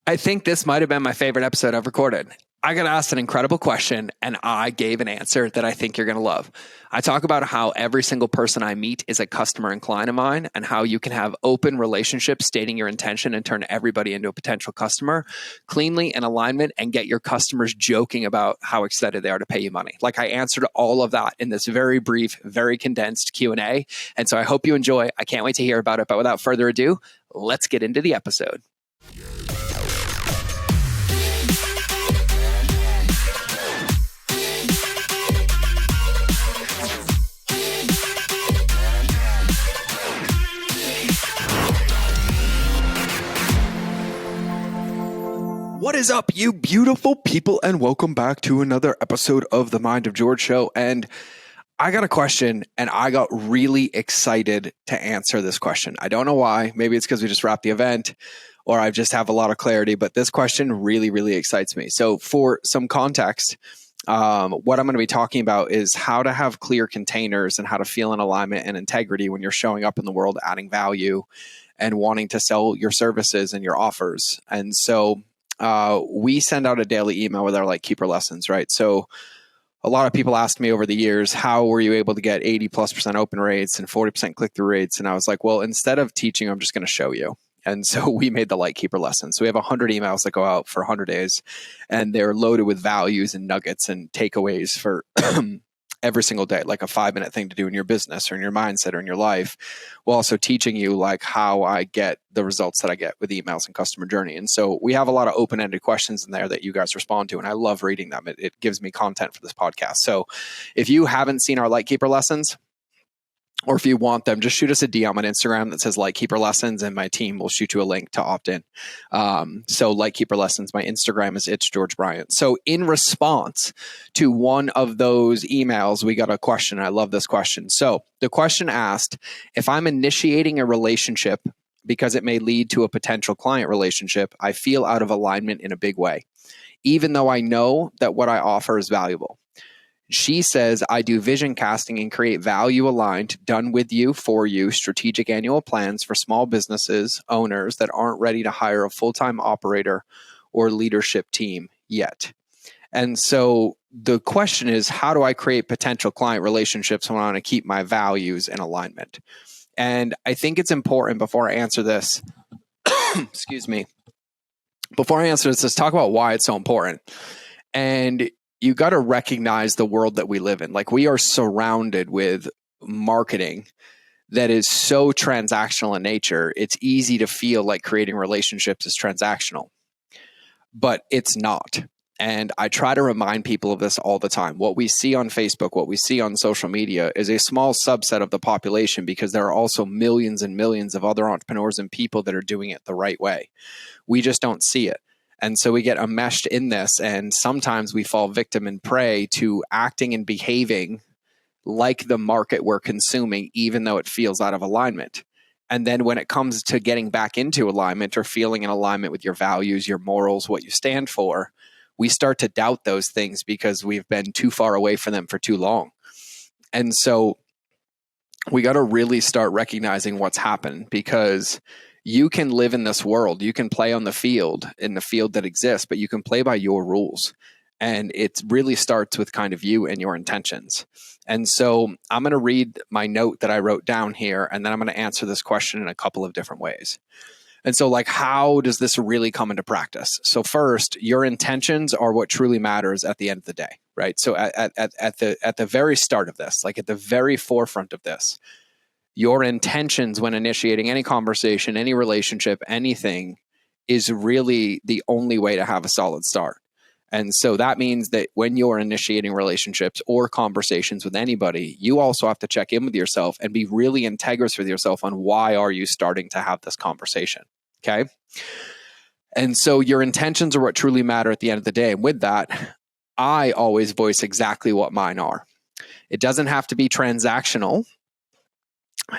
I think this might have been my favorite episode I've recorded. I got asked an incredible question and I gave an answer that I think you're going to love. I talk about how every single person I meet is a customer and client of mine, and how you can have open relationships stating your intention and turn everybody into a potential customer cleanly in alignment and get your customers joking about how excited they are to pay you money. Like, I answered all of that in this very brief, very condensed Q&A. And so I hope you enjoy. I can't wait to hear about it. But without further ado, let's get into the episode. What is up, you beautiful people, and welcome back to another episode of the Mind of George Show. And I got a question, and I got really excited to answer this question. I don't know why. Maybe it's because we just wrapped the event, or I just have a lot of clarity, but this question really, really excites me. So for some context, what I'm going to be talking about is how to have clear containers and how to feel in alignment and integrity when you're showing up in the world, adding value, and wanting to sell your services and your offers. And so we send out a daily email with our Lightkeeper lessons, right? So a lot of people asked me over the years, how were you able to get 80+% open rates and 40% click-through rates? And I was like, well, instead of teaching, I'm just going to show you. And so we made the Lightkeeper lesson. So we have 100 emails that go out for 100 days, and they're loaded with values and nuggets and takeaways for every single day, like a 5-minute thing to do in your business or in your mindset or in your life, while also teaching you like how I get the results that I get with emails and customer journey. And so we have a lot of open-ended questions in there that you guys respond to, and I love reading them. It gives me content for this podcast. So if you haven't seen our Lightkeeper lessons, or if you want them, just shoot us a DM on Instagram that says Lightkeeper Lessons, and my team will shoot you a link to opt in. So Lightkeeper Lessons, my Instagram is It's George Bryant. So in response to one of those emails, we got a question. I love this question. So the question asked, if I'm initiating a relationship because it may lead to a potential client relationship, I feel out of alignment in a big way, even though I know that what I offer is valuable. She says, I do vision casting and create value aligned, done with you, for you, strategic annual plans for small businesses, owners that aren't ready to hire a full-time operator or leadership team yet. And so the question is, how do I create potential client relationships when I want to keep my values in alignment? And I think it's important before I answer this, excuse me, before I answer this, let's talk about why it's so important. And you got to recognize the world that we live in. Like, we are surrounded with marketing that is so transactional in nature. It's easy to feel like creating relationships is transactional, but it's not. And I try to remind people of this all the time. What we see on Facebook, what we see on social media is a small subset of the population, because there are also millions and millions of other entrepreneurs and people that are doing it the right way. We just don't see it. And so we get enmeshed in this, and sometimes we fall victim and prey to acting and behaving like the market we're consuming, even though it feels out of alignment. And then when it comes to getting back into alignment or feeling in alignment with your values, your morals, what you stand for, we start to doubt those things because we've been too far away from them for too long. And so we got to really start recognizing what's happened, because you can live in this world. You can play on the field, in the field that exists, but you can play by your rules. And it really starts with kind of you and your intentions. And so I'm going to read my note that I wrote down here, and then I'm going to answer this question in a couple of different ways. And so, like, how does this really come into practice? So first, your intentions are what truly matters at the end of the day, right? So at the very start of this, like at the very forefront of this, your intentions when initiating any conversation, any relationship, anything, is really the only way to have a solid start. And so that means that when you're initiating relationships or conversations with anybody, you also have to check in with yourself and be really integrous with yourself on why are you starting to have this conversation, okay? And so your intentions are what truly matter at the end of the day. And with that, I always voice exactly what mine are. It doesn't have to be transactional.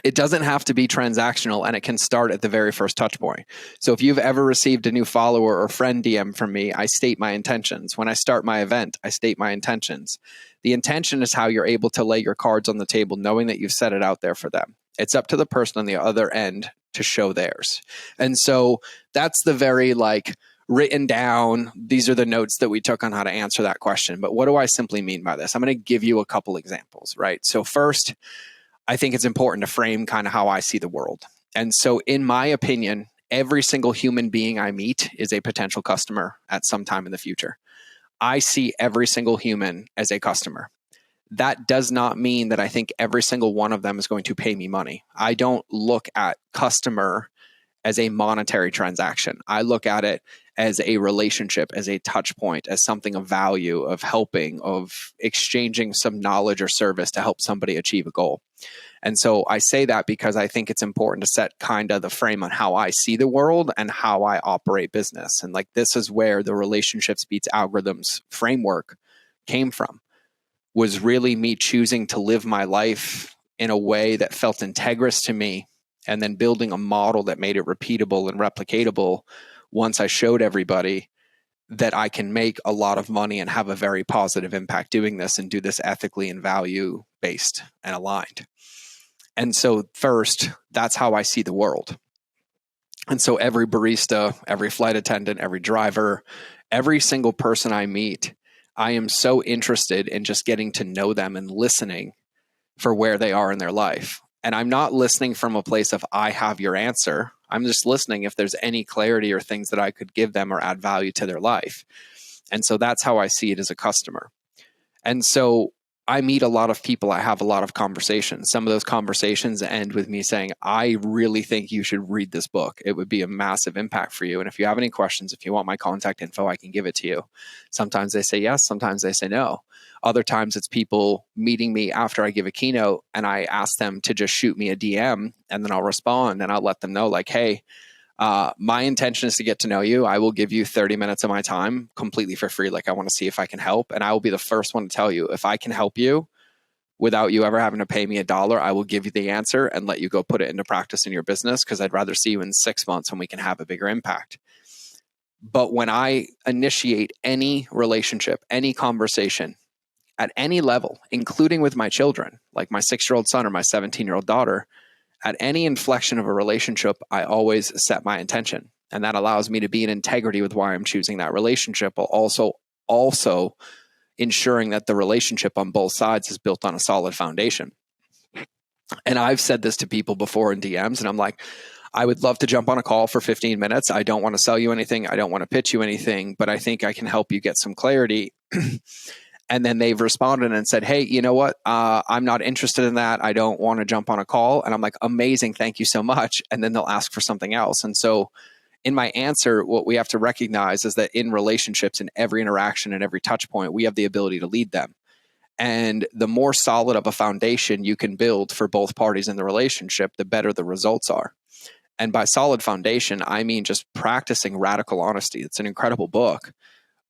It doesn't have to be transactional, and it can start at the very first touch point. So if you've ever received a new follower or friend DM from me, I state my intentions. When I start my event, I state my intentions. The intention is how you're able to lay your cards on the table, knowing that you've set it out there for them. It's up to the person on the other end to show theirs. And so that's the very written down. These are the notes that we took on how to answer that question. But what do I simply mean by this? I'm going to give you a couple examples, right? So first, I think it's important to frame kind of how I see the world. And so in my opinion, every single human being I meet is a potential customer at some time in the future. I see every single human as a customer. That does not mean that I think every single one of them is going to pay me money. I don't look at customer as a monetary transaction. I look at it as a relationship, as a touch point, as something of value, of helping, of exchanging some knowledge or service to help somebody achieve a goal. And so I say that because I think it's important to set kind of the frame on how I see the world and how I operate business. And like, this is where the relationships beats algorithms framework came from, was really me choosing to live my life in a way that felt integrous to me, and then building a model that made it repeatable and replicatable once I showed everybody that I can make a lot of money and have a very positive impact doing this, and do this ethically and value-based and aligned. And so first, that's how I see the world. And so every barista, every flight attendant, every driver, every single person I meet, I am so interested in just getting to know them and listening for where they are in their life. And I'm not listening from a place of, I have your answer. I'm just listening if there's any clarity or things that I could give them or add value to their life. And so that's how I see it as a customer. And so I meet a lot of people. I have a lot of conversations. Some of those conversations end with me saying, I really think you should read this book. It would be a massive impact for you. And if you have any questions, if you want my contact info, I can give it to you. Sometimes they say yes. Sometimes they say no. Other times it's people meeting me after I give a keynote, and I ask them to just shoot me a DM, and then I'll respond and I'll let them know, like, hey, my intention is to get to know you. I will give you 30 minutes of my time completely for free. Like, I want to see if I can help. And I will be the first one to tell you, if I can help you without you ever having to pay me $1, I will give you the answer and let you go put it into practice in your business, because I'd rather see you in 6 months when we can have a bigger impact. But when I initiate any relationship, any conversation at any level, including with my children, like my 6-year-old son or my 17-year-old daughter, at any inflection of a relationship, I always set my intention. And that allows me to be in integrity with why I'm choosing that relationship, while also ensuring that the relationship on both sides is built on a solid foundation. And I've said this to people before in DMs, and I'm like, I would love to jump on a call for 15 minutes. I don't want to sell you anything. I don't want to pitch you anything, but I think I can help you get some clarity. And then they've responded and said, hey, you know what? I'm not interested in that. I don't want to jump on a call. And I'm like, amazing. Thank you so much. And then they'll ask for something else. And so in my answer, what we have to recognize is that in relationships, in every interaction and every touch point, we have the ability to lead them. And the more solid of a foundation you can build for both parties in the relationship, the better the results are. And by solid foundation, I mean just practicing radical honesty. It's an incredible book,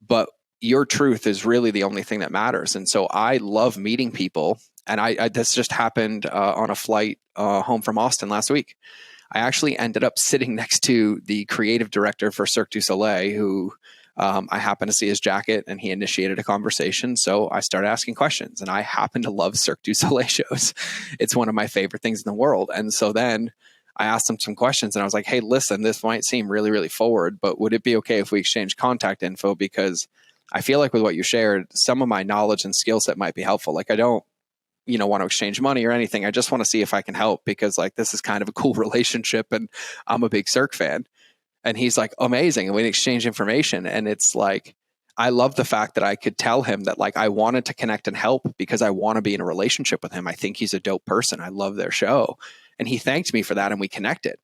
but your truth is really the only thing that matters. And so I love meeting people. And this just happened on a flight home from Austin last week. I actually ended up sitting next to the creative director for Cirque du Soleil, who I happened to see his jacket, and he initiated a conversation. So I started asking questions, and I happen to love Cirque du Soleil shows. It's one of my favorite things in the world. And so then I asked him some questions, and I was like, hey, listen, this might seem really, really forward, but would it be okay if we exchange contact info? Because I feel like with what you shared, some of my knowledge and skill set might be helpful. Like, I don't, want to exchange money or anything. I just want to see if I can help, because like, this is kind of a cool relationship, and I'm a big Cirque fan. And he's like, amazing. And we exchange information. And it's like, I love the fact that I could tell him that like, I wanted to connect and help because I want to be in a relationship with him. I think he's a dope person. I love their show. And he thanked me for that, and we connected.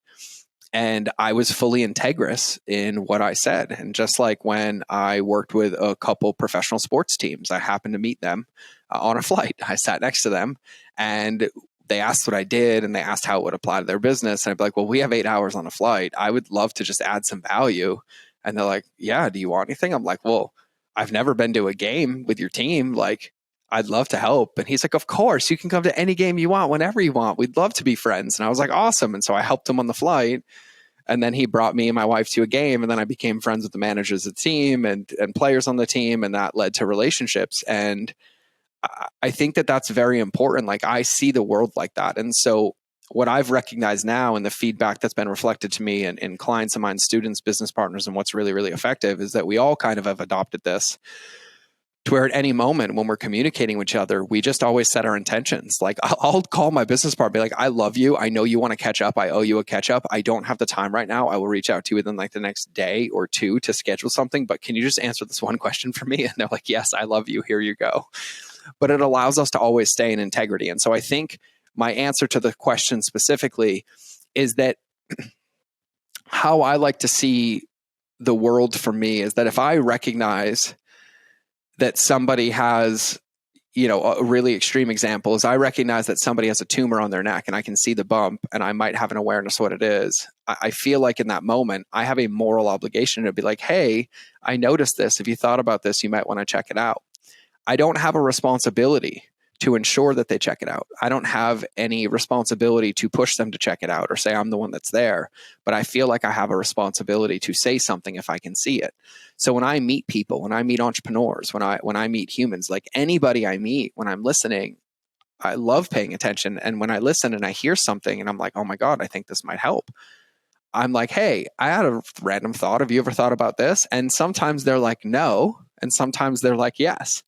And I was fully integrous in what I said. And just like when I worked with a couple professional sports teams, I happened to meet them on a flight. I sat next to them, and they asked what I did, and they asked how it would apply to their business. And I'd be like, well, we have 8 hours on a flight. I would love to just add some value. And they're like, yeah, do you want anything? I'm like, well, I've never been to a game with your team. Like, I'd love to help. And he's like, of course, you can come to any game you want, whenever you want. We'd love to be friends. And I was like, awesome. And so I helped him on the flight. And then he brought me and my wife to a game. And then I became friends with the managers of the team and players on the team. And that led to relationships. And I think that that's very important. Like, I see the world like that. And so what I've recognized now and the feedback that's been reflected to me and in clients of mine, students, business partners, and what's really, really effective is that we all kind of have adopted this to where at any moment when we're communicating with each other, we just always set our intentions. Like I'll call my business partner, be like, I love you. I know you want to catch up. I owe you a catch up. I don't have the time right now. I will reach out to you within like the next day or two to schedule something, but can you just answer this one question for me? And they're like, yes, I love you. Here you go. But it allows us to always stay in integrity. And so I think my answer to the question specifically is that how I like to see the world for me is that if I recognize that somebody has, a really extreme example is I recognize that somebody has a tumor on their neck and I can see the bump and I might have an awareness of what it is. I feel like in that moment, I have a moral obligation to be like, hey, I noticed this. If you thought about this, you might want to check it out. I don't have a responsibility to ensure that they check it out. I don't have any responsibility to push them to check it out or say I'm the one that's there, but I feel like I have a responsibility to say something if I can see it. So when I meet people, when I meet entrepreneurs, when I meet humans, like anybody I meet, when I'm listening, I love paying attention. And when I listen and I hear something and I'm like, oh my God, I think this might help. I'm like, hey, I had a random thought. Have you ever thought about this? And sometimes they're like, no. And sometimes they're like, yes.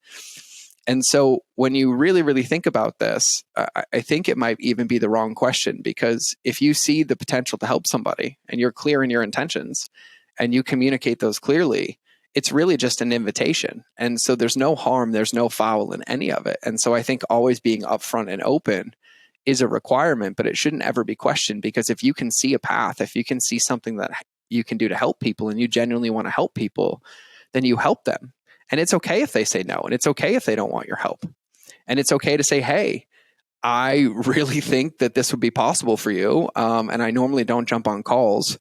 And so when you really, really think about this, I think it might even be the wrong question, because if you see the potential to help somebody and you're clear in your intentions and you communicate those clearly, it's really just an invitation. And so there's no harm, there's no foul in any of it. And so I think always being upfront and open is a requirement, but it shouldn't ever be questioned, because if you can see a path, if you can see something that you can do to help people and you genuinely want to help people, then you help them. And it's okay if they say no, and it's okay if they don't want your help. And it's okay to say, hey, I really think that this would be possible for you. And I normally don't jump on calls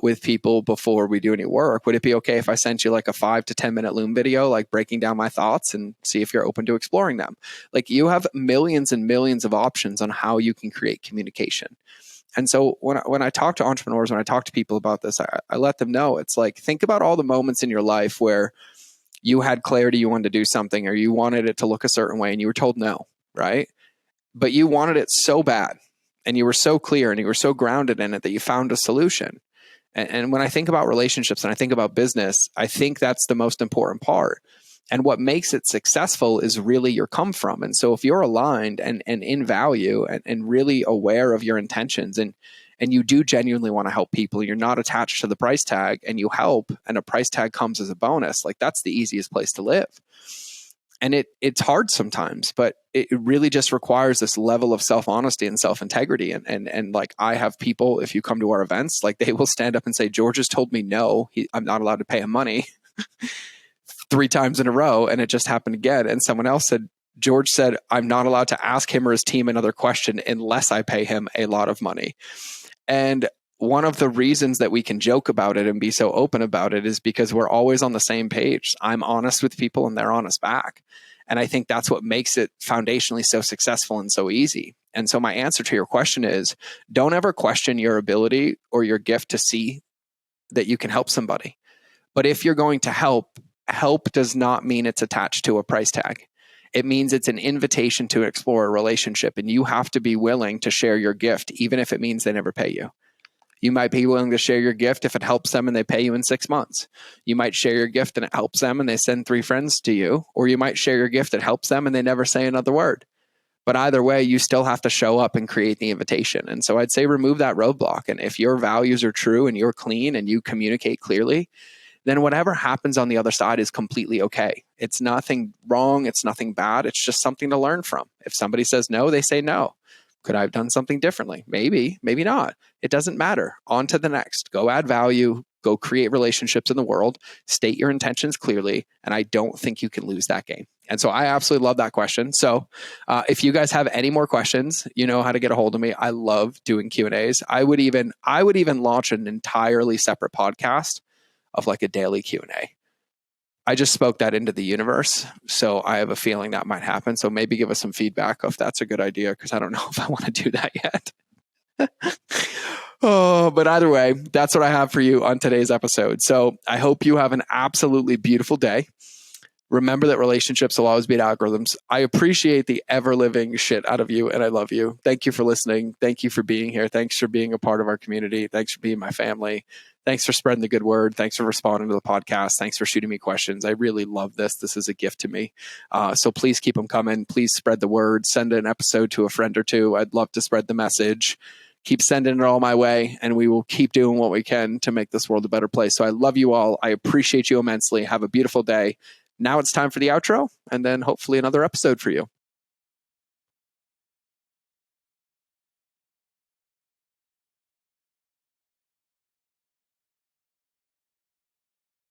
with people before we do any work. Would it be okay if I sent you like a 5 to 10 minute Loom video, like breaking down my thoughts, and see if you're open to exploring them? Like, you have millions and millions of options on how you can create communication. And so when I talk to entrepreneurs, when I talk to people about this, I let them know, it's like, think about all the moments in your life where you had clarity, you wanted to do something, or you wanted it to look a certain way and you were told no, right? But you wanted it so bad and you were so clear and you were so grounded in it that you found a solution. And when I think about relationships and I think about business, I think that's the most important part. And what makes it successful is really your come from. And so if you're aligned and in value and really aware of your intentions, and you do genuinely want to help people, you're not attached to the price tag, and you help, and a price tag comes as a bonus, like, that's the easiest place to live. And it's hard sometimes, but it really just requires this level of self-honesty and self-integrity. And like, I have people, if you come to our events, like, they will stand up and say, George has told me no, I'm not allowed to pay him money 3 times in a row. And it just happened again. And someone else said, George said, I'm not allowed to ask him or his team another question unless I pay him a lot of money. And one of the reasons that we can joke about it and be so open about it is because we're always on the same page. I'm honest with people and they're honest back. And I think that's what makes it foundationally so successful and so easy. And so my answer to your question is, don't ever question your ability or your gift to see that you can help somebody. But if you're going to help does not mean it's attached to a price tag. It means it's an invitation to explore a relationship, and you have to be willing to share your gift, even if it means they never pay you. You might be willing to share your gift if it helps them and they pay you in 6 months. You might share your gift and it helps them and they send 3 friends to you, or you might share your gift that helps them and they never say another word. But either way, you still have to show up and create the invitation. And so I'd say remove that roadblock. And if your values are true and you're clean and you communicate clearly, then whatever happens on the other side is completely okay. It's nothing wrong. It's nothing bad. It's just something to learn from. If somebody says no, they say no. Could I have done something differently? Maybe, maybe not. It doesn't matter. On to the next. Go add value. Go create relationships in the world. State your intentions clearly. And I don't think you can lose that game. And so I absolutely love that question. So if you guys have any more questions, you know how to get a hold of me. I love doing Q&As. I would even launch an entirely separate podcast of like a daily Q&A. I just spoke that into the universe. So I have a feeling that might happen. So maybe give us some feedback if that's a good idea, because I don't know if I want to do that yet. But either way, that's what I have for you on today's episode. So I hope you have an absolutely beautiful day. Remember that relationships will always beat algorithms. I appreciate the ever-living shit out of you, and I love you. Thank you for listening. Thank you for being here. Thanks for being a part of our community. Thanks for being my family. Thanks for spreading the good word. Thanks for responding to the podcast. Thanks for shooting me questions. I really love this. This is a gift to me. So please keep them coming. Please spread the word. Send an episode to a friend or two. I'd love to spread the message. Keep sending it all my way, and we will keep doing what we can to make this world a better place. So I love you all. I appreciate you immensely. Have a beautiful day. Now it's time for the outro, and then hopefully another episode for you.